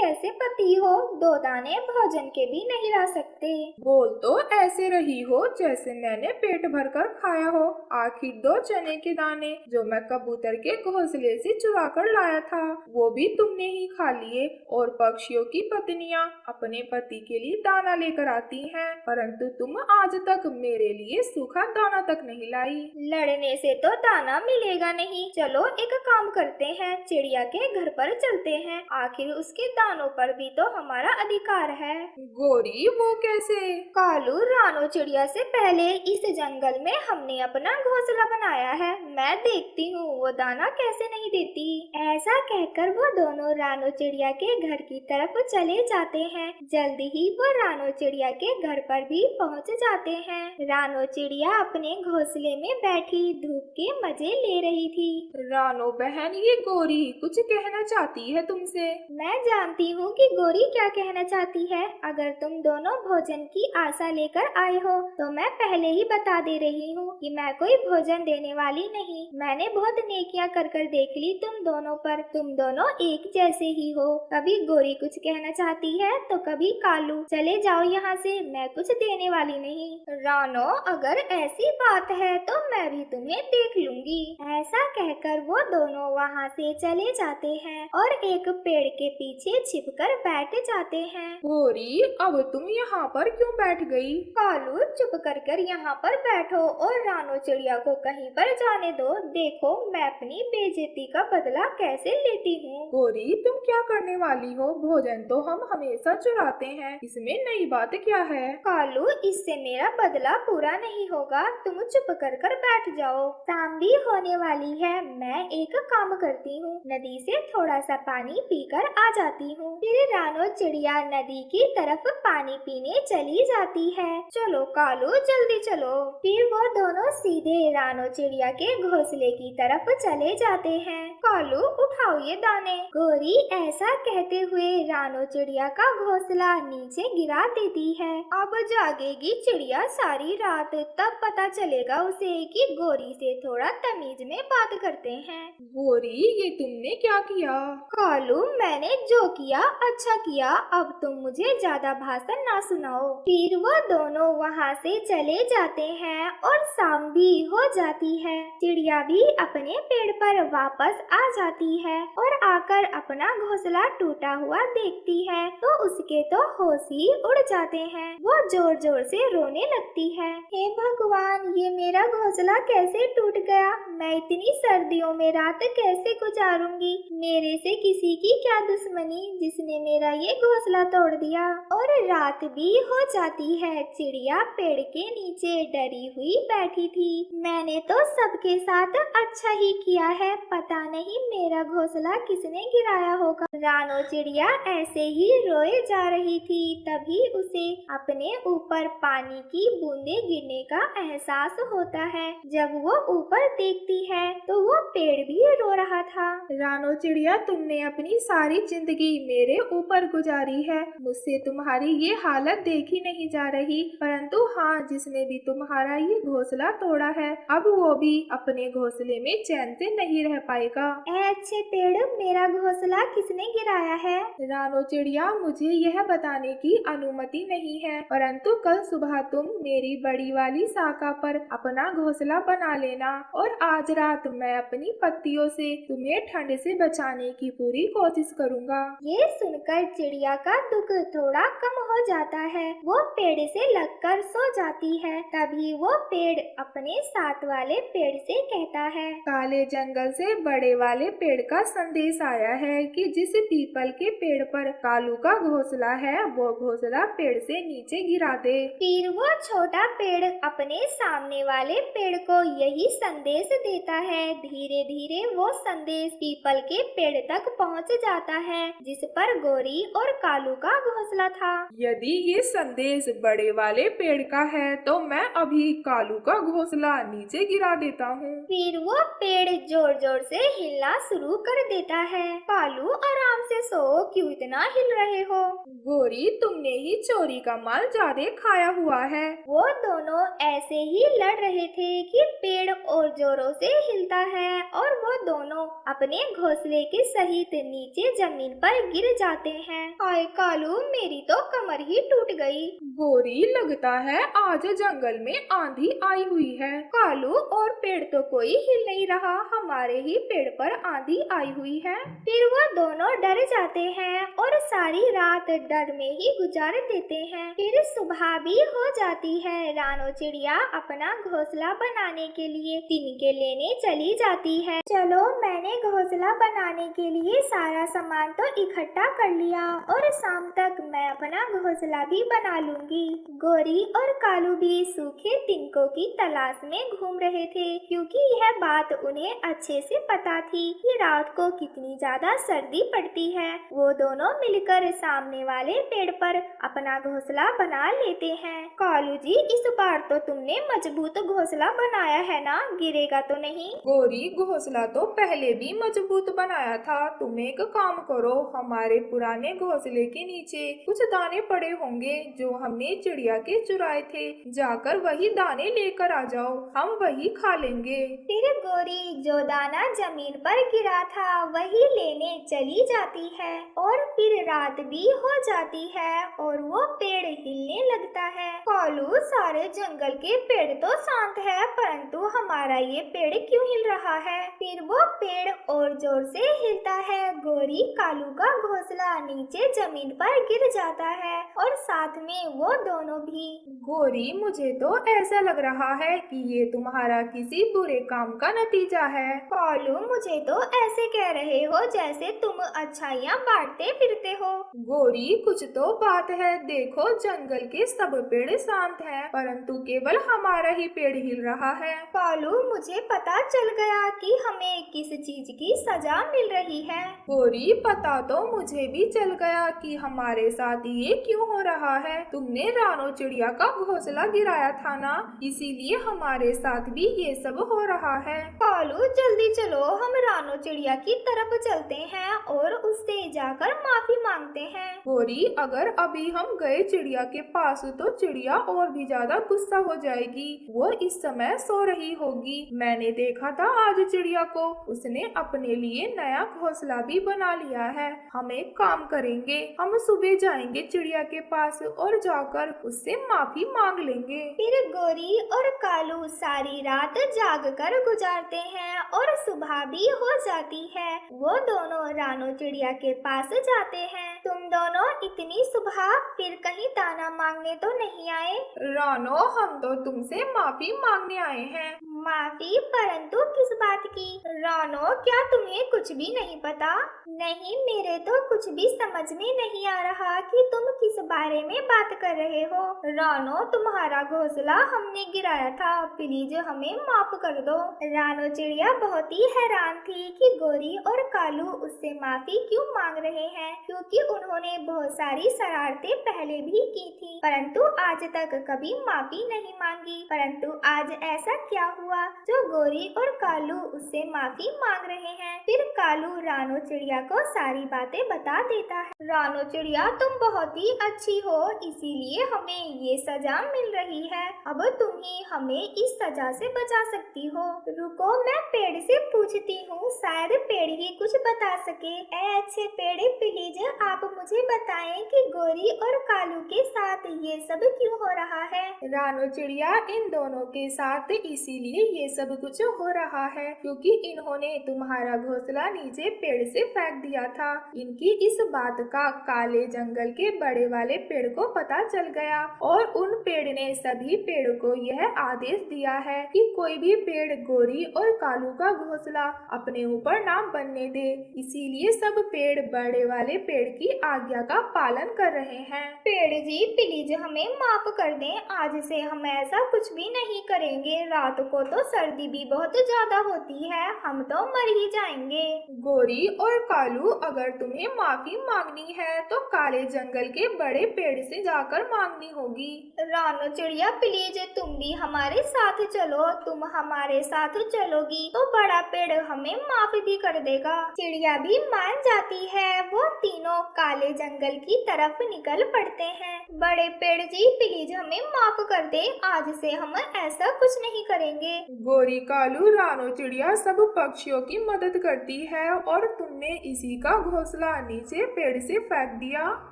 कैसे पति हो, दो दाने भोजन के भी नहीं ला सकते। बोल तो ऐसे रही हो जैसे मैंने पेट भरकर खाया हो। आखिर दो चने के दाने जो मैं कबूतर के घोंसले से चुरा कर लाया था वो भी तुमने ही खा लिए। और पक्षियों की पत्नियां अपने पति के लिए दाना लेकर आती हैं, परंतु तुम आज तक मेरे लिए सूखा दाना तक नहीं लाई। लड़ने से तो दाना मिलेगा नहीं। चलो एक काम करते हैं, चिड़िया के घर पर चलते हैं, आखिर उसके दानों पर भी तो हमारा अधिकार है। गोरी वो कैसे? कालू, रानो चिड़िया से पहले इस जंगल में हमने अपना घोंसला बनाया है, मैं देखती हूँ वो दाना कैसे नहीं देती। ऐसा कहकर वो दोनों रानो चिड़िया के घर की तरफ चले जाते हैं। जल्दी ही वो रानो चिड़िया के घर पर भी पहुँच जाते हैं। रानो चिड़िया अपने घोंसले में बैठी धूप के मजे ले रही थी। रानो बहन, ये गोरी कुछ कहना चाहती है तुमसे। मैं जानती हूँ कि गोरी क्या कहना चाहती है। अगर तुम दोनों भोजन की आशा लेकर आए हो तो मैं पहले ही बता दे रही हूँ कि मैं कोई भोजन देने वाली नहीं। मैंने बहुत नेकियां कर कर देख ली तुम दोनों पर, तुम दोनों एक जैसे ही हो। कभी गोरी कुछ कहना चाहती है तो कभी कालू। चले जाओ यहाँ से, मैं कुछ देने वाली नहीं। रानो, अगर ऐसी बात है तो मैं भी तुम्हें देख लूंगी। ऐसा कहकर वो दोनों वहाँ से चले जाते हैं और एक पेड़ के पीछे छिपकर बैठ जाते हैं। गोरी, अब तुम यहाँ पर क्यों बैठ गई? कालू, चुप कर यहाँ पर बैठो और रानो चिड़िया को कहीं पर जाने दो। देखो मैं अपनी बेइज्जती का बदला कैसे लेती हूँ। गोरी, तुम क्या करने वाली हो? भोजन तो हम हमेशा चुराते हैं, इसमें नई बात क्या है? कालू, इससे मेरा बदला पूरा नहीं होगा, तुम चुप कर बैठ जाओ। शाम भी होने वाली है, मैं एक काम करती हूँ, नदी से थोड़ा सा पानी पीकर आ जाती हूँ। फिर रानो चिड़िया नदी की तरफ पानी पीने चली जाती है। चलो कालू, जल्दी चलो। फिर वो दोनों सीधे रानो चिड़िया के घोंसले की तरफ चले जाते हैं। कालू, उठाओ ये दाने। गोरी ऐसा कहते हुए रानो चिड़िया का घोंसला नीचे गिरा देती है। अब जागेगी चिड़िया सारी रात, तब पता चलेगा उसे कि गोरी से थोड़ा तमीज में बात करते हैं। गोरी, ये तुमने क्या किया? कालू, मैंने जो किया अच्छा किया, अब तुम मुझे ज्यादा भाषण ना सुनाओ। फिर वो दोनों वहाँ से चले जाते हैं और शाम भी हो जाती है। चिड़िया भी अपने पेड़ पर वापस आ जाती है और आकर अपना घोंसला टूटा हुआ देखती है तो उसके तो होश ही उड़ जाते हैं। वो जोर जोर से रोने लगती है। हे भगवान, ये मेरा घोंसला कैसे टूट गया, मैं इतनी सर्दियों में रात कैसे गुजारूंगी। मेरे से किसी की क्या दुश्मनी जिसने मेरा ये घोंसला तोड़ दिया। और रात भी हो जाती है। चिड़िया पेड़ के नीचे डरी हुई बैठी थी। मैंने तो सबके साथ अच्छा ही किया है, पता नहीं मेरा घोंसला किसने गिराया होगा। रानो चिड़िया ऐसे ही रोए जा रही थी, तभी उसे अपने ऊपर पानी की बूंदे गिरने का एहसास होता है। जब वो ऊपर देखती है तो वो पेड़ भी रो रहा था। रानो चिड़िया, तुमने अपनी सारी जिंदगी मेरे ऊपर गुजारी है, मुझसे तुम्हारी ये हालत देखी नहीं जा रही, परंतु हाँ, जिसने भी तुम्हारा ये घोंसला तोड़ा है अब वो भी अपने घोंसले में चैन से नहीं रह पाएगा। अच्छे पेड़, मेरा घोंसला किसने गिराया है? रानो चिड़िया, मुझे यह बताने की अनुमति नहीं है, परंतु कल सुबह तुम मेरी बड़ी वाली शाखा पर अपना घोंसला बना लेना और आज रात मैं अपनी पत्तियों से तुम्हें ठंड से बचाने की पूरी कोशिश करूँगा। ये सुनकर चिड़िया का दुख थोड़ा कम हो जाता है। वो पेड़ से लगकर सो जाती है। तभी वो पेड़ अपने साथ वाले पेड़ से कहता है, काले जंगल से बड़े वाले पेड़ का संदेश आया है कि जिस पीपल के पेड़ पर कालू का घोंसला है वो घोंसला पेड़ से नीचे गिरा दे। फिर वो छोटा पेड़ अपने सामने वाले पेड़ को यही संदेश देता है। धीरे धीरे वो संदेश पीपल के पेड़ तक पहुंच जाता है जिस पर गोरी और कालू का घोंसला था। यदि ये संदेश बड़े वाले पेड़ का है तो मैं अभी कालू का घोंसला नीचे गिरा देता हूँ। फिर वो पेड़ जोर जोर से हिलना शुरू कर देता है। कालू, आराम से सो, क्यों इतना हिल रहे हो? गोरी, तुमने ही चोरी का माल ज्यादा खाया हुआ है। वो दोनों ऐसे ही लड़ रहे थे कि पेड़ और जोरों से हिलता है और वो दोनों अपने घोंसले के सहित नीचे जमीन पर पर गिर जाते हैं। हाय कालू, मेरी तो कमर ही टूट गई। गोरी, लगता है आज जंगल में आंधी आई हुई है। कालू, और पेड़ तो कोई हिल नहीं रहा, हमारे ही पेड़ पर आंधी आई हुई है। फिर वो दोनों डर जाते हैं और सारी रात डर में ही गुजार देते हैं। फिर सुबह भी हो जाती है। रानो चिड़िया अपना घोंसला बनाने के लिए तिनके लेने चली जाती है। चलो, मैंने घोंसला बनाने के लिए सारा सामान तो इकट्ठा कर लिया और शाम तक मैं अपना घोंसला भी बना लूंगी। गोरी और कालू भी सूखे तिनकों की तलाश में घूम रहे थे, क्योंकि यह बात उन्हें अच्छे से पता थी कि रात को कितनी ज्यादा सर्दी पड़ती है। वो दोनों मिलकर सामने वाले पेड़ पर अपना घोंसला बना लेते हैं। कालू जी, इस बार तो तुमने मजबूत घोंसला बनाया है ना, गिरेगा तो नहीं? गोरी, घोंसला तो पहले भी मजबूत बनाया था। तुम एक काम करो, हमारे पुराने घोंसले के नीचे कुछ दाने पड़े होंगे जो हमने चिड़िया के चुराए थे। जाकर वही दाने लेकर आ जाओ, हम वही खा लेंगे। फिर गोरी जो दाना जमीन पर गिरा था वही लेने चली जाती है और फिर रात भी हो जाती है और वो पेड़ हिलने लगता है। कालू, सारे जंगल के पेड़ तो शांत है, परंतु हमारा ये पेड़ क्यों हिल रहा है? फिर वो पेड़ और जोर से हिलता है। गोरी, कालू का घोंसला नीचे जमीन पर गिर जाता है और साथ में वो दोनों भी। गोरी, मुझे तो ऐसा लग रहा है कि ये तुम्हारा किसी बुरे काम का नतीजा है। कालू, मुझे तो ऐसे कह रहे हो जैसे तुम अच्छाइयाँ बांटते फिरते हो। गोरी, कुछ तो बात है। देखो, जंगल के सब पेड़ शांत हैं, परंतु केवल हमारा ही पेड़ हिल रहा है। कालू, मुझे पता चल गया कि हमें किस चीज की सजा मिल रही है। गोरी, पता तो मुझे भी चल गया कि हमारे साथ ये क्यों हो रहा है। तुमने रानो चिड़िया का घोंसला गिराया था ना, इसीलिए हमारे साथ भी ये सब हो रहा है। कालू, जल्दी चलो, हम रानो चिड़िया की तरफ चलते हैं और उससे जाकर माफी मांगते हैं। गोरी, अगर अभी हम गए चिड़िया के पास तो चिड़िया और भी ज्यादा गुस्सा हो जाएगी। वो इस समय सो रही होगी। मैंने देखा था आज चिड़िया को, उसने अपने लिए नया घोंसला भी बना लिया है। हम एक काम करेंगे, हम सुबह जाएंगे चिड़िया के पास और जाकर उससे माफी मांग लेंगे। फिर गोरी और कालू सारी रात जाग कर गुजारते हैं और सुबह भी हो जाती है। वो दोनों रानो चिड़िया के पास जाते हैं। तुम दोनों इतनी सुबह फिर कहीं दाना मांगने तो नहीं आए? रानो, हम तो तुमसे माफी मांगने आए हैं। माफी? परंतु किस बात की? रानो, क्या तुम्हें कुछ भी नहीं पता? नहीं, मेरे तो कुछ भी समझ में नहीं आ रहा कि तुम किस बारे में बात कर रहे हो। रानो, तुम्हारा घोंसला हमने गिराया था, प्लीज हमें माफ कर दो। रानो चिड़िया बहुत ही हैरान थी कि गोरी और कालू उससे माफी क्यों मांग रहे हैं, क्योंकि उन्होंने बहुत सारी शरारतें पहले भी की थी, परंतु आज तक कभी माफी नहीं मांगी। परंतु आज ऐसा क्या हुआ जो गोरी और कालू उससे माफी मांग रहे हैं? फिर कालू रानो चिड़िया को सारी बातें बता देता है। रानो चिड़िया, तुम बहुत ही अच्छी हो, इसीलिए हमें ये सजा मिल रही है। अब तुम ही हमें इस सजा से बचा सकती हो। रुको, मैं पेड़ से पूछती हूँ, शायद पेड़ ही कुछ बता सके। ऐ अच्छे पेड़, प्लीज आप मुझे बताएं कि गोरी और कालू के साथ ये सब क्यों हो रहा है? रानो चिड़िया, इन दोनों के साथ इसीलिए ये सब कुछ हो रहा है क्योंकि इन्होंने तुम्हारा घोंसला नीचे पेड़ से फेंक दिया था। इनकी इस बात का काले जंगल के बड़े वाले पेड़ को पता चल गया और उन पेड़ ने सभी पेड़ को यह आदेश दिया है कि कोई भी पेड़ गोरी और कालू का घोंसला अपने ऊपर ना बनने दे। इसीलिए सब पेड़ बड़े वाले पेड़ की आज्ञा का पालन कर रहे हैं। पेड़ जी, प्लीज हमें माफ कर दें, आज से हम ऐसा कुछ भी नहीं करेंगे। रात को तो सर्दी भी बहुत ज्यादा होती है, हम तो मर ही जाएंगे। गोरी और कालू, अगर तुम्हें माफी मांगनी है तो काले जंगल के बड़े पेड़ से जाकर मांगनी होगी। रानो चिड़िया, प्लीज तुम भी हमारे साथ चलो। तुम हमारे साथ चलोगी तो बड़ा पेड़ हमें माफ भी कर देगा। चिड़िया भी मान जाती है। वो तीनों काले जंगल की तरफ निकल पड़ते हैं। बड़े पेड़ जी, प्लीज हमें माफ कर दे, आज से हम ऐसा कुछ नहीं करेंगे। गोरी, कालू, रानो चिड़िया सब पक्षियों की मदद करती है और तुम तुमने इसी का घोंसला नीचे पेड़ से फेंक दिया।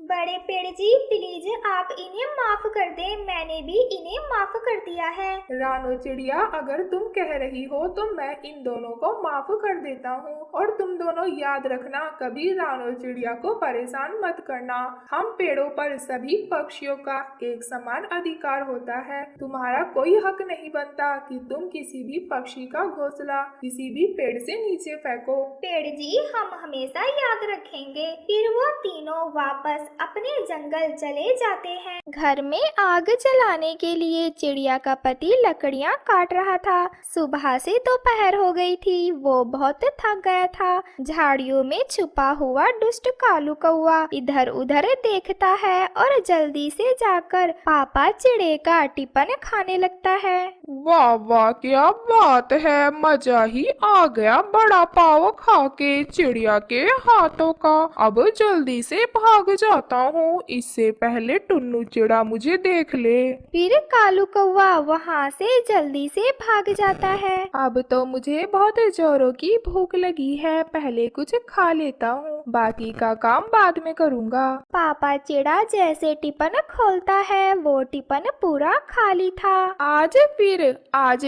बड़े पेड़ जी प्लीज आप इन्हें माफ कर दें, मैंने भी इन्हें माफ कर दिया है। रानो चिड़िया, अगर तुम कह रही हो तो मैं इन दोनों को माफ कर देता हूँ। और तुम दोनों याद रखना, कभी रानो चिड़िया को परेशान मत करना। हम पेड़ों पर सभी पक्षियों का एक समान अधिकार होता है। तुम्हारा कोई हक नहीं बनता कि तुम किसी भी पक्षी का घोंसला किसी भी पेड़ से नीचे फेंको। पेड़ जी हम हमेशा याद रखेंगे। फिर वो तीनों वापस अपने जंगल चले जाते हैं। घर में आग जलाने के लिए चिड़िया का पति लकड़ियाँ काट रहा था। सुबह से दोपहर हो गई थी, वो बहुत थक गया था। झाड़ियों में छुपा हुआ दुष्ट कालू कौआ इधर उधर देखता है और जल्दी से जाकर पापा चिड़े का टिफिन खाने लगता है। वाह वाह, क्या बात है, मजा ही आ गया बड़ा पाव खा के चिड़िया के हाथों का। अब जल्दी से भाग जाता हूँ, इससे पहले टुन्नू चिड़ा मुझे देख ले। फिर कालू कौवा वहाँ से जल्दी से भाग जाता है। अब तो मुझे बहुत जोरों की भूख लगी है, पहले कुछ खा लेता हूँ, बाकी का काम बाद में करूँगा। पापा चिड़ा जैसे टिफिन खोलता है वो टिफिन पूरा खाली था। आज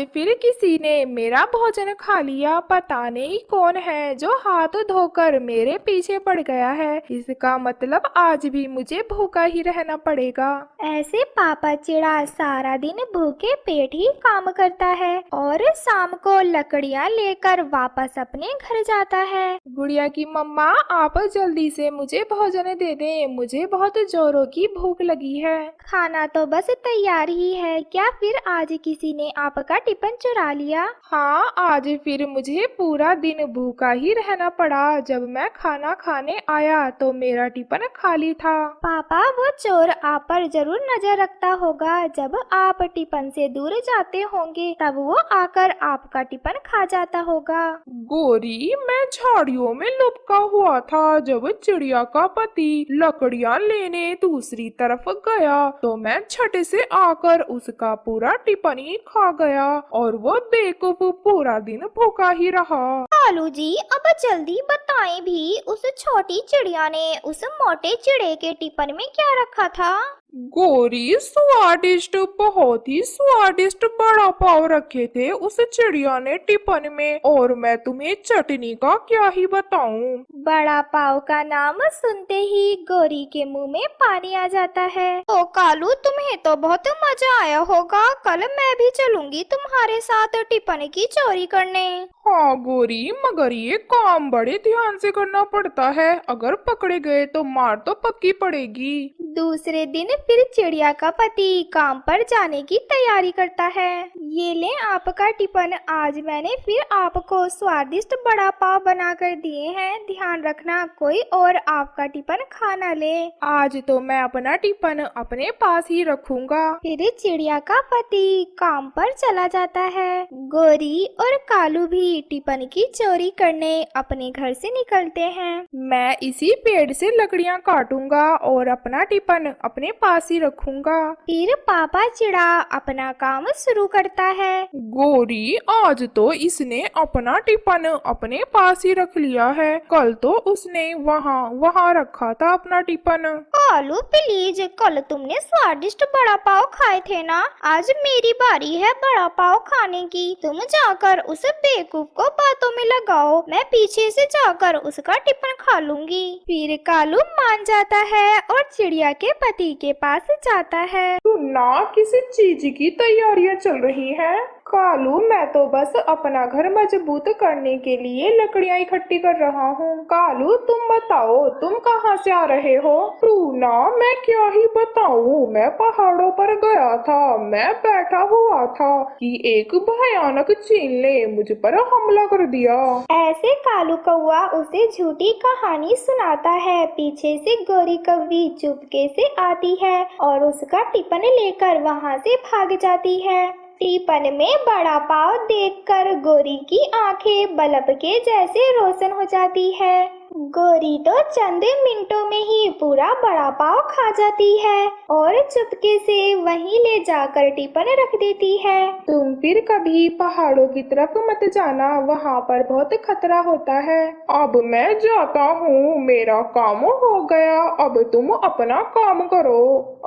फिर किसी ने मेरा भोजन खा लिया। पता नहीं कौन है जो हाथ धोकर मेरे पीछे पड़ गया है। इसका मतलब आज भी मुझे भूखा ही रहना पड़ेगा। ऐसे पापा चिड़ा सारा दिन भूखे पेट ही काम करता है और शाम को लकड़ियाँ लेकर वापस अपने घर जाता है। गुड़िया की मम्मा, आप जल्दी से मुझे भोजन दे दें, मुझे बहुत जोरों की भूख लगी है। खाना तो बस तैयार ही है, क्या फिर आज किसी ने आपका टिफिन चुरा लिया? हाँ, आज फिर मुझे पूरा दिन भूखा ही रहना पड़ा। जब मैं खाना खाने आया तो मेरा टिफिन खाली था। पापा वो चोर आप पर जरूर नजर रखता होगा। जब आप टिफिन से दूर जाते होंगे तब वो आकर आपका टिफिन खा जाता होगा। गोरी, मैं झाड़ियों में लुपका हुआ था। जब चिड़िया का पति लकड़ियाँ लेने दूसरी तरफ गया तो मैं छट से आकर उसका पूरा टिफिन ही खा गया और वो बेवकूफ पूरा दिन भूखा ही रहा। कालू जी अब जल्दी बताएं भी, उस छोटी चिड़िया ने उस मोटे चिड़े के टिफिन में क्या रखा था? गोरी, स्वादिष्ट, बहुत ही स्वादिष्ट बड़ा पाव रखे थे उस चिड़िया ने टिफिन में, और मैं तुम्हें चटनी का क्या ही बताऊं। बड़ा पाव का नाम सुनते ही गोरी के मुंह में पानी आ जाता है। तो कालू तुम्हें तो बहुत मजा आया होगा, कल मैं भी चलूंगी तुम्हारे साथ टिफिन की चोरी करने। हाँ गोरी, मगर ये काम बड़े ध्यान से करना पड़ता है, अगर पकड़े गए तो मार तो पक्की पड़ेगी। दूसरे दिन फिर चिड़िया का पति काम पर जाने की तैयारी करता है। ये ले आपका टिफिन, आज मैंने फिर आपको स्वादिष्ट बड़ा पाव बना कर दिए हैं, ध्यान रखना कोई और आपका टिफिन खा ना ले। आज तो मैं अपना टिफिन अपने पास ही रखूंगा। फिर चिड़िया का पति काम पर चला जाता है। गोरी और कालू भी टिफिन की चोरी करने अपने घर से निकलते हैं। मैं इसी पेड़ से लकड़ियाँ काटूंगा और अपना टिफिन अपने पास ही रखूंगा। फिर पापा चिड़ा अपना काम शुरू करता है। गोरी, आज तो इसने अपना टिफिन अपने पास ही रख लिया है, कल तो उसने वहाँ रखा था अपना टिफिन। कालू प्लीज, कल तुमने स्वादिष्ट बड़ा पाव खाए थे ना, आज मेरी बारी है बड़ा पाव खाने की। तुम जाकर उस बेवकूफ को बातों में लगाओ, मैं पीछे से जाकर उसका टिफिन खा लूंगी। फिर कालू मान जाता है और चिड़िया के पति के पास जाता है। तो ना किसी चीज की तैयारियां चल रही हैं? कालू, मैं तो बस अपना घर मजबूत करने के लिए लकड़ियां इकट्ठी कर रहा हूँ। कालू, तुम बताओ तुम कहाँ से आ रहे हो? टूना, मैं क्या ही बताऊँ, मैं पहाड़ों पर गया था। मैं बैठा हुआ था कि एक भयानक चील ने मुझ पर हमला कर दिया। ऐसे कालू कौआ उसे झूठी कहानी सुनाता है। पीछे से गोरी कौवी चुपके से आती है और उसका टिफिन लेकर वहाँ से भाग जाती है। टिफिन में बड़ा पाव देखकर गोरी की आंखें बल्ब के जैसे रोशन हो जाती है। गोरी तो चंद मिनटों में ही पूरा बड़ा पाव खा जाती है और चुपके से वहीं ले जाकर टिफिन रख देती है। तुम फिर कभी पहाड़ों की तरफ मत जाना, वहाँ पर बहुत खतरा होता है। अब मैं जाता हूँ, मेरा काम हो गया, अब तुम अपना काम करो।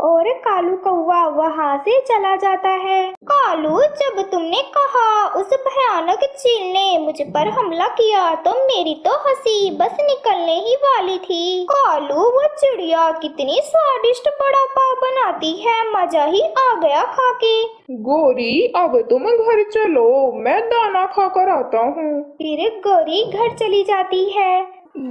और कालू कौवा वहाँ से चला जाता है। कालू, जब तुमने कहा उस भयानक चील ने मुझ पर हमला किया तो मेरी तो हंसी बस निकलने ही वाली थी। कालू, वो चिड़िया कितनी स्वादिष्ट बड़ा पाव बनाती है, मजा ही आ गया खा के। गोरी, अब तुम घर चलो, मैं दाना खाकर आता हूँ। फिर गोरी घर चली जाती है।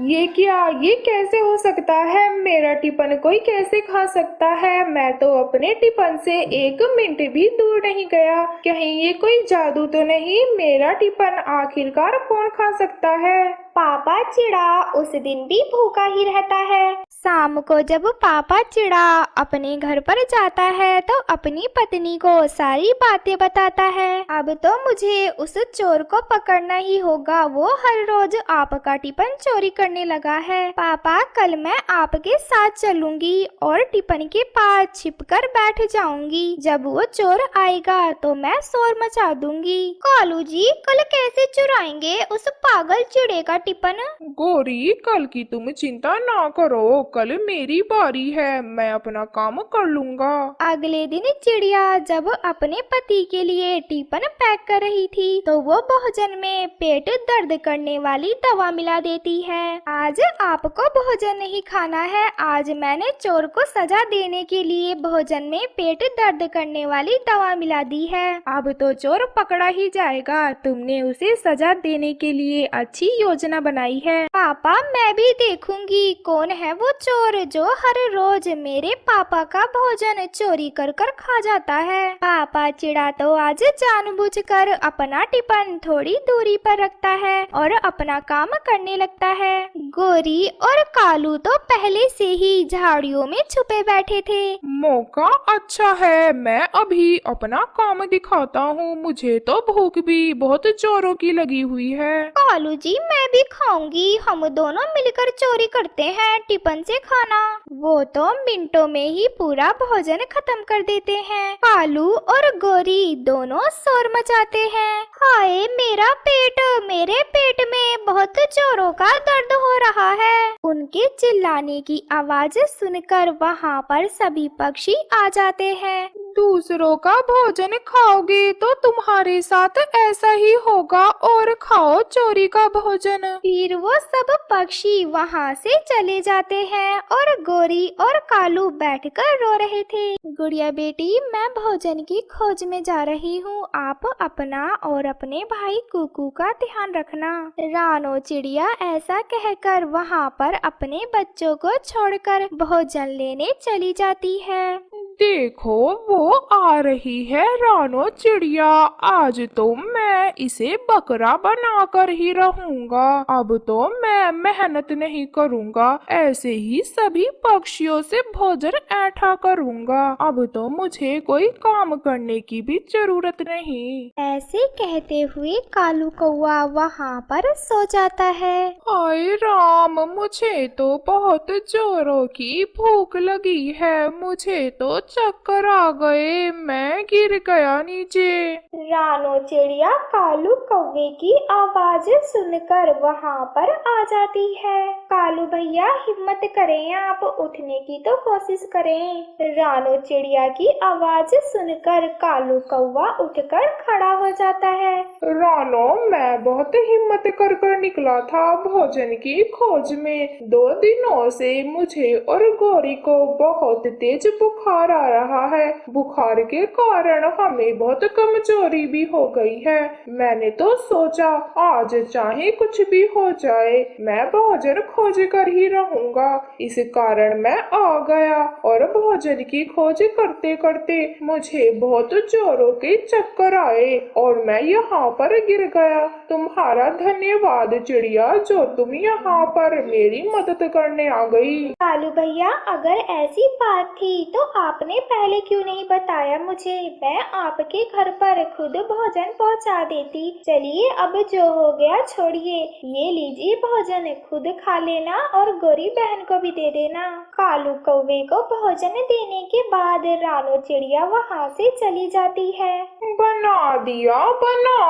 ये क्या, ये कैसे हो सकता है? मेरा टिफिन कोई कैसे खा सकता है? मैं तो अपने टिफिन से 1 मिनट भी दूर नहीं गया। कहीं ये कोई जादू तो नहीं? मेरा टिफिन आखिरकार कौन खा सकता है? पापा चिड़ा उस दिन भी भूखा ही रहता है। शाम को जब पापा चिड़ा अपने घर पर जाता है तो अपनी पत्नी को सारी बातें बताता है। अब तो मुझे उस चोर को पकड़ना ही होगा, वो हर रोज आपका टिफिन चोरी करने लगा है। पापा, कल मैं आपके साथ चलूंगी और टिफिन के पास छिपकर बैठ जाऊंगी। जब वो चोर आएगा तो मैं शोर मचा दूंगी। कालू जी, कल कैसे चुराएंगे उस पागल चिड़े का टिफिन? गोरी, कल की तुम चिंता ना करो, कल मेरी बारी है, मैं अपना काम कर लूंगा। अगले दिन चिड़िया जब अपने पति के लिए टिफिन पैक कर रही थी तो वो भोजन में पेट दर्द करने वाली दवा मिला देती है। आज आपको भोजन नहीं खाना है, आज मैंने चोर को सजा देने के लिए भोजन में पेट दर्द करने वाली दवा मिला दी है। अब तो चोर पकड़ा ही जाएगा, तुमने उसे सजा देने के लिए अच्छी योजना बनाई है। पापा, मैं भी देखूंगी कौन है वो चोर जो हर रोज मेरे पापा का भोजन चोरी कर कर खा जाता है। पापा चिड़ा तो आज जानबूझकर अपना टिफिन थोड़ी दूरी पर रखता है और अपना काम करने लगता है। गोरी और कालू तो पहले से ही झाड़ियों में छुपे बैठे थे। मौका अच्छा है, मैं अभी अपना काम दिखाता हूँ। मुझे तो भूख भी बहुत जोरों की लगी हुई है। कालू जी, मैं भी खाऊंगी, हम दोनों मिलकर चोरी करते हैं टिफिन से खाना। वो तो मिनटों में ही पूरा भोजन खत्म कर देते हैं। कालू और गोरी दोनों शोर मचाते हैं। हाय मेरा पेट, मेरे पेट में बहुत जोरों का दर्द हो रहा है। उनके चिल्लाने की आवाज सुनकर वहाँ पर सभी पक्षी आ जाते हैं। दूसरों का भोजन खाओगे तो तुम्हारे साथ ऐसा ही होगा, और खाओ चोरी का भोजन। फिर वो सब पक्षी वहाँ से चले जाते हैं और गोरी और कालू बैठकर रो रहे थे। गुड़िया बेटी, मैं भोजन की खोज में जा रही हूँ, आप अपना और अपने भाई कुकू का ध्यान रखना। रानो चिड़िया ऐसा कहकर वहाँ पर अपने बच्चों को छोड़कर भोजन लेने चली जाती है। देखो, वो आ रही है रानो चिड़िया। आज तो मैं इसे बकरा बनाकर ही रहूंगा। अब तो मैं मेहनत नहीं करूंगा, ऐसे ही सभी पक्षियों से भोजन ऐंठा करूंगा। अब तो मुझे कोई काम करने की भी जरूरत नहीं। ऐसे कहते हुए कालू कौवा वहाँ पर सो जाता है। हाय राम, मुझे तो बहुत जोरों की भूख लगी है, मुझे तो चक्कर आ गए, मैं गिर गया नीचे। रानो चिड़िया कालू कौवे की आवाज सुनकर वहाँ पर आ जाती है। कालू भैया, हिम्मत करें, आप उठने की तो कोशिश करें। रानो चिड़िया की आवाज सुनकर कालू कौवा उठकर खड़ा हो जाता है। रानो, मैं बहुत हिम्मत कर निकला था भोजन की खोज में। 2 दिनों से मुझे और गौरी को बहुत तेज बुखार आ रहा है। बुखार के कारण हमें बहुत कमजोरी भी हो गई है। मैंने तो सोचा आज चाहे कुछ भी हो जाए, मैं भोजन खोज कर ही रहूंगा। इस कारण मैं आ गया और भोजन की खोज करते करते मुझे बहुत जोरों के चक्कर आए और मैं यहाँ पर गिर गया। तुम्हारा धन्यवाद चिड़िया, जो तुम यहाँ पर मेरी मदद करने आ गई। कालू भैया, अगर ऐसी बात थी तो आप आपने पहले क्यों नहीं बताया मुझे? मैं आपके घर पर खुद भोजन पहुंचा देती। चलिए अब जो हो गया छोड़िए, ये लीजिए भोजन, खुद खा लेना और गोरी बहन को भी दे देना। कालू कौवे को भोजन देने के बाद रानो चिड़िया वहाँ से चली जाती है। बना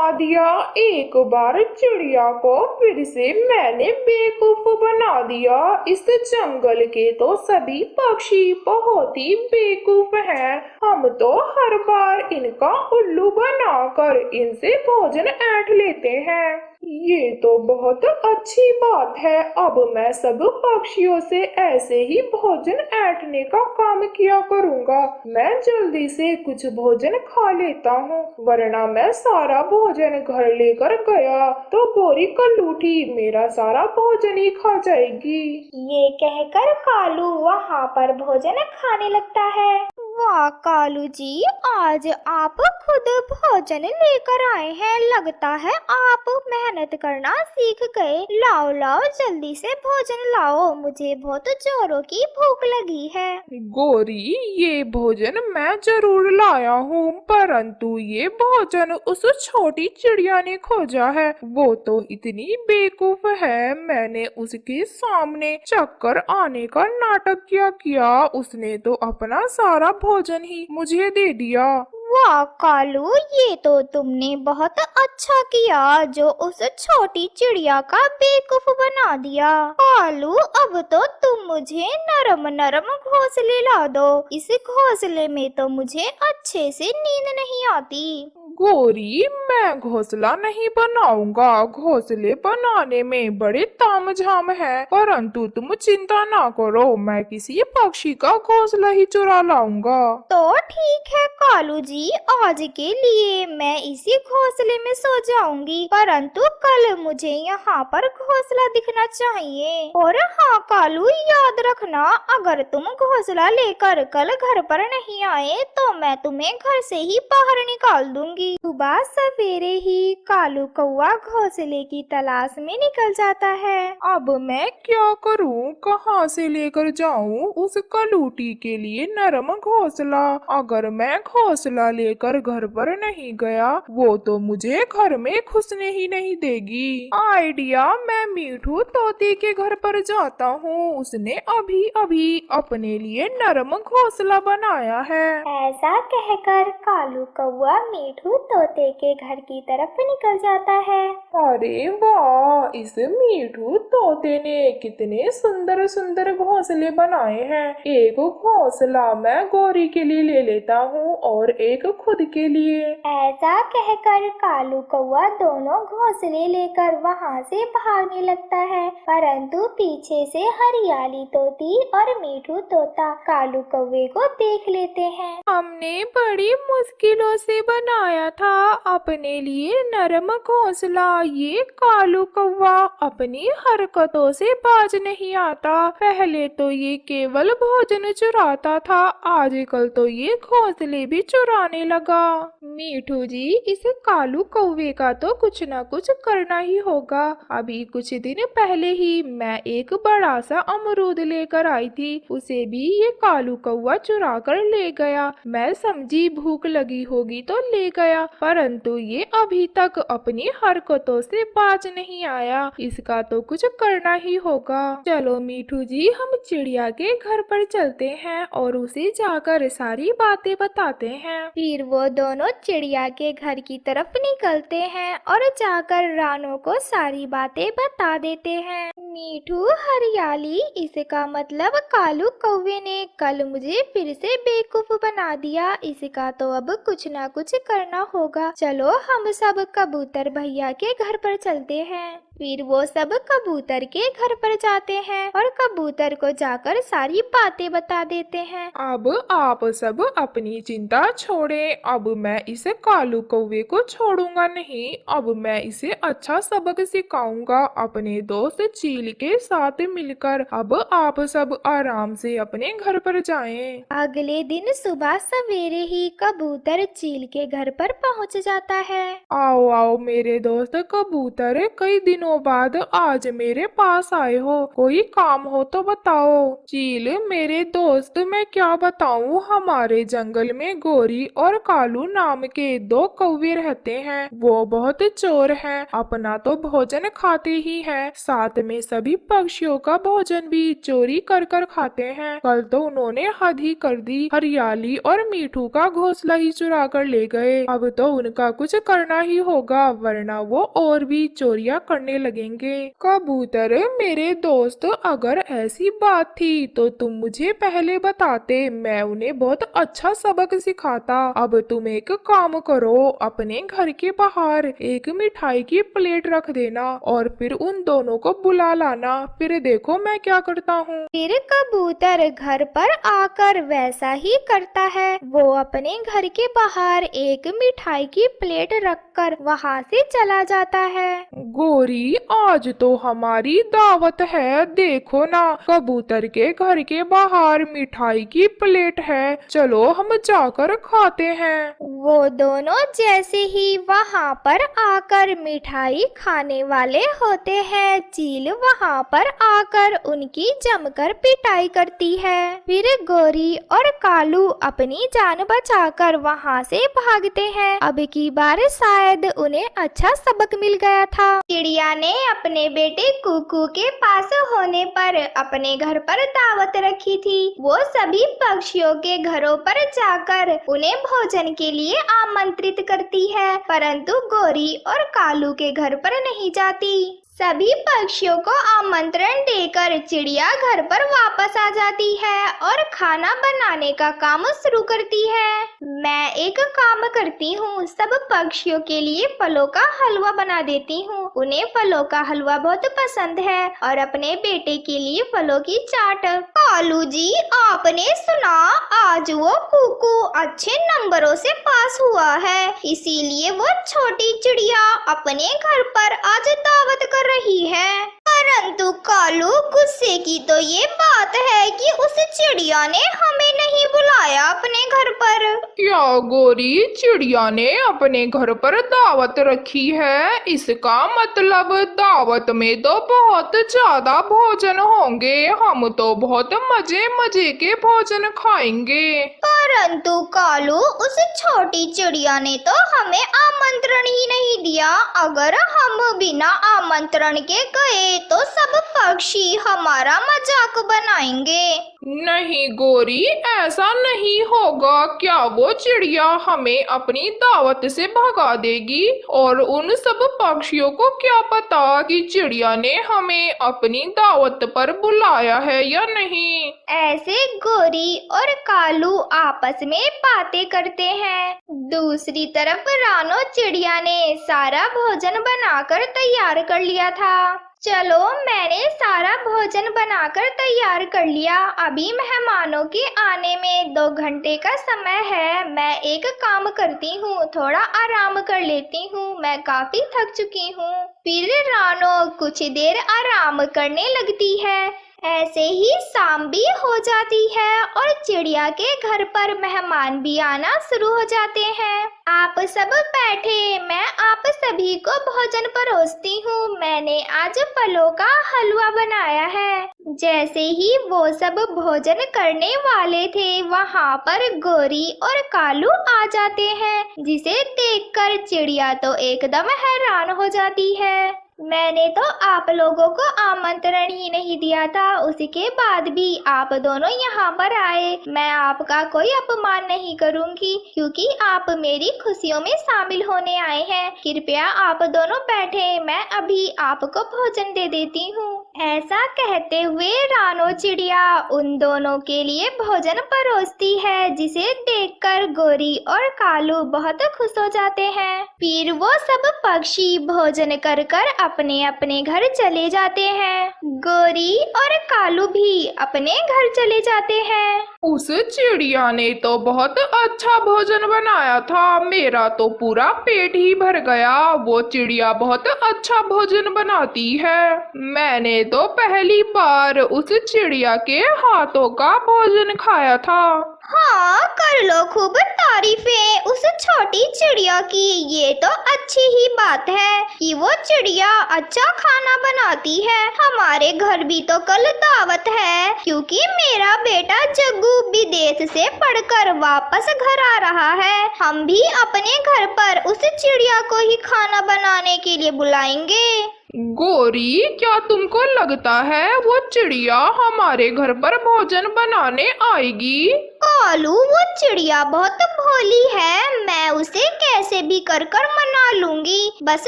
दिया, एक बार चिड़िया को फिर से मैंने बेवकूफ बना दिया। इस जंगल के तो सभी पक्षी बहुत ही बेवकूफ हैं। हम तो हर बार इनका उल्लू बनाकर इनसे भोजन ऐंठ लेते हैं। ये तो बहुत अच्छी बात है। अब मैं सब पक्षियों से ऐसे ही भोजन ऐंठने का काम किया करूँगा। मैं जल्दी से कुछ भोजन खा लेता हूँ, वरना मैं सारा भोजन घर लेकर गया तो गोरी कल्लूठी मेरा सारा भोजन ही खा जाएगी। ये कहकर कालू वहाँ पर भोजन खाने लगता है। वाह कालू जी, आज आप खुद भोजन लेकर आए हैं। लगता है आप मेहनत करना सीख गए। लाओ लाओ जल्दी से भोजन लाओ, मुझे बहुत जोरों की भूख लगी है। गोरी, ये भोजन मैं जरूर लाया हूँ, परंतु ये भोजन उस छोटी चिड़िया ने खोजा है। वो तो इतनी बेवकूफ है, मैंने उसके सामने चक्कर आने का नाटक किया, उसने तो अपना सारा भोजन ही मुझे दे दिया। वाह कालू, ये तो तुमने बहुत अच्छा किया जो उस छोटी चिड़िया का बेवकूफ बना दिया। कालू, अब तो तुम मुझे नरम नरम घोंसले ला दो। इस घोंसले में तो मुझे अच्छे से नींद नहीं आती। गोरी, मैं घोंसला नहीं बनाऊंगा। घोंसले बनाने में बड़े तामझाम है, परंतु तुम चिंता ना करो, मैं किसी पक्षी का घोंसला ही चुरा लाऊंगा। तो ठीक है कालू जी, आज के लिए मैं इसी घोंसले में सो जाऊंगी, परंतु कल मुझे यहाँ पर घोंसला दिखना चाहिए। और हाँ कालू, याद रखना, अगर तुम घोंसला लेकर कल घर पर नहीं आए तो मैं तुम्हें घर से ही बाहर निकाल दूंगी। सुबह सवेरे ही कालू कौवा घोंसले की तलाश में निकल जाता है। अब मैं क्या करूं? कहां से लेकर जाऊं उस कलूटी के लिए नरम घोंसला? अगर मैं घोंसला लेकर घर पर नहीं गया, वो तो मुझे घर में घुसने ही नहीं देगी। आइडिया, मैं मीठू तोते के घर पर जाता हूँ। उसने अभी अभी अपने लिए नरम घोंसला बनाया है। ऐसा कहकर कालू कौवा मीठू तोते के घर की तरफ निकल जाता है। अरे वाह, इस मीठू तोते ने कितने सुंदर सुंदर घोंसले बनाए हैं। एक घोंसला मैं गोरी के लिए ले लेता हूँ और एक खुद के लिए। ऐसा कहकर कालू कौवा दोनों घोंसले लेकर वहाँ से भागने लगता है, परंतु पीछे से हरियाली तोती और मीठू तोता कालू कौवे को देख लेते हैं। हमने बड़ी मुश्किलों से बनाया था अपने लिए नरम घोंसला। ये कालू कौवा अपनी हरकतों से बाज नहीं आता। पहले तो ये केवल भोजन चुराता था, आजकल तो ये घोंसले भी चुराने लगा। मीठू जी, इस कालू कौवे का तो कुछ न कुछ करना ही होगा। अभी कुछ दिन पहले ही मैं एक बड़ा सा अमरूद लेकर आई थी, उसे भी ये कालू कौवा चुरा कर ले गया। मैं समझी भूख लगी होगी तो ले गया, परंतु ये अभी तक अपनी हरकतों से बाज नहीं आया। इसका तो कुछ करना ही होगा। चलो मीठू जी, हम चिड़िया के घर पर चलते हैं और उसे जाकर सारी बातें बताते हैं। फिर वो दोनों चिड़िया के घर की तरफ निकलते हैं और जाकर रानो को सारी बातें बता देते हैं। मीठू, हरियाली, इसका मतलब कालू कौवे ने कल मुझे फिर से बेवकूफ बना दिया। इसका तो अब कुछ ना कुछ करना होगा। चलो हम सब कबूतर भैया के घर पर चलते हैं। फिर वो सब कबूतर के घर पर जाते हैं और कबूतर को जाकर सारी बातें बता देते हैं। अब आप सब अपनी चिंता छोड़ें। अब मैं इस कालू कौवे को छोड़ूंगा नहीं। अब मैं इसे अच्छा सबक सिखाऊंगा अपने दोस्त चील के साथ मिलकर। अब आप सब आराम से अपने घर पर जाएं। अगले दिन सुबह सवेरे ही कबूतर चील के घर पर पहुंच जाता है। आओ आओ मेरे दोस्त कबूतर, कई दिनों दिनों बाद आज मेरे पास आए हो, कोई काम हो तो बताओ। चील मेरे दोस्त, मैं क्या बताऊं, हमारे जंगल में गोरी और कालू नाम के दो कौवे रहते हैं। वो बहुत चोर हैं, अपना तो भोजन खाते ही हैं, साथ में सभी पक्षियों का भोजन भी चोरी कर कर खाते हैं। कल तो उन्होंने हद ही कर दी, हरियाली और मीठू का घोंसला ही चुरा कर ले गए। अब तो उनका कुछ करना ही होगा, वरना वो और भी चोरियां करने लगेंगे। कबूतर मेरे दोस्त, अगर ऐसी बात थी तो तुम मुझे पहले बताते, मैं उन्हें बहुत अच्छा सबक सिखाता। अब तुम एक काम करो, अपने घर के बाहर एक मिठाई की प्लेट रख देना और फिर उन दोनों को बुला लाना, फिर देखो मैं क्या करता हूँ। फिर कबूतर घर पर आकर वैसा ही करता है। वो अपने घर के बाहर एक मिठाई की प्लेट रखकर वहाँ से चला जाता है। गोरी, आज तो हमारी दावत है, देखो ना, कबूतर के घर के बाहर मिठाई की प्लेट है, चलो हम जाकर खाते हैं। वो दोनों जैसे ही वहाँ पर आकर मिठाई खाने वाले होते हैं, चील वहाँ पर आकर उनकी जमकर पिटाई करती है। फिर गोरी और कालू अपनी जान बचाकर वहाँ से भागते हैं। अब की बार शायद उन्हें अच्छा सबक मिल गया था। चिड़िया ने अपने बेटे कुकू के पास होने पर अपने घर पर दावत रखी थी। वो सभी पक्षियों के घरों पर जाकर उन्हें भोजन के लिए आमंत्रित करती है, परंतु गोरी और कालू के घर पर नहीं जाती। सभी पक्षियों को आमंत्रण देकर चिड़िया घर पर वापस आ जाती है और खाना बनाने का काम शुरू करती है। मैं एक काम करती हूँ, सब पक्षियों के लिए फलों का हलवा बना देती हूँ। उन्हें फलों का हलवा बहुत पसंद है और अपने बेटे के लिए फलों की चाट। कालू जी, आपने सुना, आज वो कुकू अच्छे नंबरों से पास हुआ है, इसीलिए वो छोटी चिड़िया अपने घर पर आज दावत कर रही है। परंतु कालू, गुस्से की तो ये बात है कि उस चिड़िया ने हमें नहीं बुलाया अपने घर पर। क्या गोरी, चिड़िया ने अपने घर पर दावत रखी है? इसका मतलब दावत में तो बहुत ज्यादा भोजन होंगे, हम तो बहुत मजे मजे के भोजन खाएंगे। परंतु कालू, उस छोटी चिड़िया ने तो हमें आमंत्रण ही नहीं दिया। अगर हम बिना आमंत्रण के गए तो सब पक्षी हमारा मजाक बनाएंगे। नहीं गोरी, ऐसा नहीं होगा। क्या वो चिड़िया हमें अपनी दावत से भगा देगी? और उन सब पक्षियों को क्या पता कि चिड़िया ने हमें अपनी दावत पर बुलाया है या नहीं। ऐसे गोरी और कालू आपस में बातें करते हैं। दूसरी तरफ रानो चिड़िया ने सारा भोजन बनाकर तैयार कर लिया था। चलो, मैंने सारा भोजन बनाकर तैयार कर लिया। अभी मेहमानों के आने में 2 घंटे का समय है। मैं एक काम करती हूँ, थोड़ा आराम कर लेती हूँ, मैं काफी थक चुकी हूँ। फिर रानो कुछ देर आराम करने लगती है। ऐसे ही शाम भी हो जाती है और चिड़िया के घर पर मेहमान भी आना शुरू हो जाते हैं। आप सब बैठे, मैं आप सभी को भोजन परोसती हूँ। मैंने आज फलों का हलवा बनाया है। जैसे ही वो सब भोजन करने वाले थे, वहाँ पर गोरी और कालू आ जाते हैं, जिसे देखकर चिड़िया तो एकदम हैरान हो जाती है। मैंने तो आप लोगों को आमंत्रण ही नहीं दिया था, उसके बाद भी आप दोनों यहाँ पर आए। मैं आपका कोई अपमान नहीं करूँगी, क्योंकि आप मेरी खुशियों में शामिल होने आए हैं। कृपया आप दोनों बैठे, मैं अभी आपको भोजन दे देती हूँ। ऐसा कहते हुए रानो चिड़िया उन दोनों के लिए भोजन परोसती है, जिसे देखकर गोरी और कालू बहुत खुश हो जाते हैं। फिर वो सब पक्षी भोजन कर कर अपने अपने घर चले जाते हैं। गोरी और कालू भी अपने घर चले जाते हैं। उस चिड़िया ने तो बहुत अच्छा भोजन बनाया था, मेरा तो पूरा पेट ही भर गया। वो चिड़िया बहुत अच्छा भोजन बनाती है। मैंने तो पहली बार उस चिड़िया के हाथों का भोजन खाया था। हाँ, कर लो खूब तारीफें उस छोटी चिड़िया की। ये तो अच्छी ही बात है कि वो चिड़िया अच्छा खाना बनाती है। हमारे घर भी तो कल दावत है, क्योंकि मेरा बेटा जग्गू विदेश से पढ़कर वापस घर आ रहा है। हम भी अपने घर पर उस चिड़िया को ही खाना बनाने के लिए बुलाएंगे। गौरी, क्या तुमको लगता है वो चिड़िया हमारे घर पर भोजन बनाने आएगी? कालू, वो चिड़िया बहुत भोली है, मैं उसे कैसे भी कर कर मना लूंगी। बस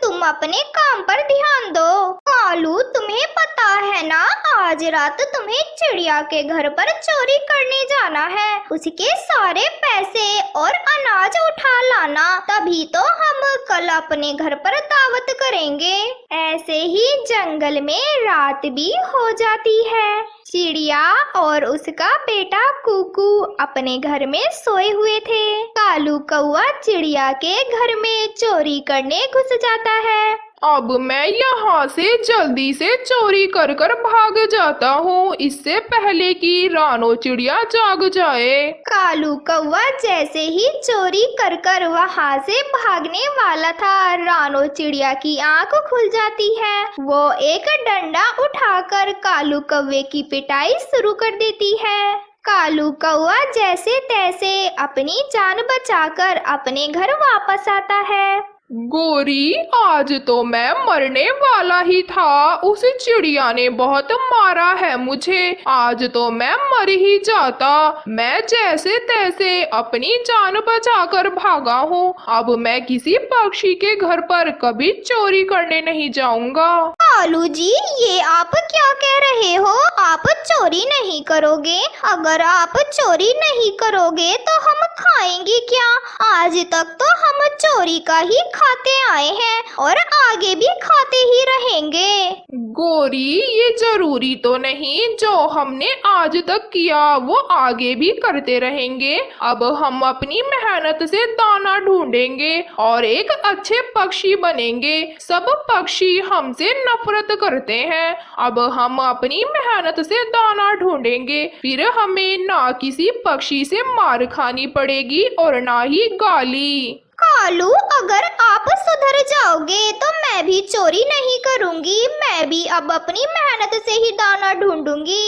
तुम अपने काम पर ध्यान दो। कालू, तुम्हें पता है ना, आज रात तुम्हें चिड़िया के घर पर चोरी करने जाना है। उसके सारे पैसे और अनाज उठा लाना, तभी तो हम कल अपने घर पर दावत करेंगे। ऐसे ही जंगल में रात भी हो जाती है। चिड़िया और उसका बेटा कुकू अपने घर में सोए हुए थे। कालू कौआ चिड़िया के घर में चोरी करने घुस जाता है। अब मैं यहाँ से जल्दी से चोरी कर कर भाग जाता हूँ, इससे पहले कि रानो चिड़िया जाग जाए। कालू कौआ जैसे ही चोरी कर कर वहाँ से भागने वाला था, रानो चिड़िया की आंख खुल जाती है। वो एक डंडा उठाकर कालू कौवे की पिटाई शुरू कर देती है। कालू कौआ जैसे तैसे अपनी जान बचाकर अपने घर वापस आता है। गोरी, आज तो मैं मरने वाला ही था। उस चिड़िया ने बहुत मारा है मुझे। आज तो मैं मर ही जाता। मैं जैसे तैसे अपनी जान बचाकर भागा हूँ। अब मैं किसी पक्षी के घर पर कभी चोरी करने नहीं जाऊंगा। कालू जी, ये आप क्या कह रहे हो? आप चोरी नहीं करोगे? अगर आप चोरी नहीं करोगे तो हम खाएंगे क्या? आज तक तो हम चोरी का ही खाते आए हैं और आगे भी खाते ही रहेंगे। गोरी, ये जरूरी तो नहीं, जो हमने आज तक किया वो आगे भी करते रहेंगे। अब हम अपनी मेहनत से दाना ढूंढेंगे और एक अच्छे पक्षी बनेंगे। सब पक्षी हमसे नफरत करते हैं। अब हम अपनी मेहनत से दाना ढूंढेंगे, फिर हमें ना किसी पक्षी से मार खानी पड़ेगी और ना ही गाली। कालू, अगर आप सुधर जाओगे तो मैं भी चोरी नहीं करूंगी। मैं भी अब अपनी मेहनत से ही दाना ढूंढूंगी।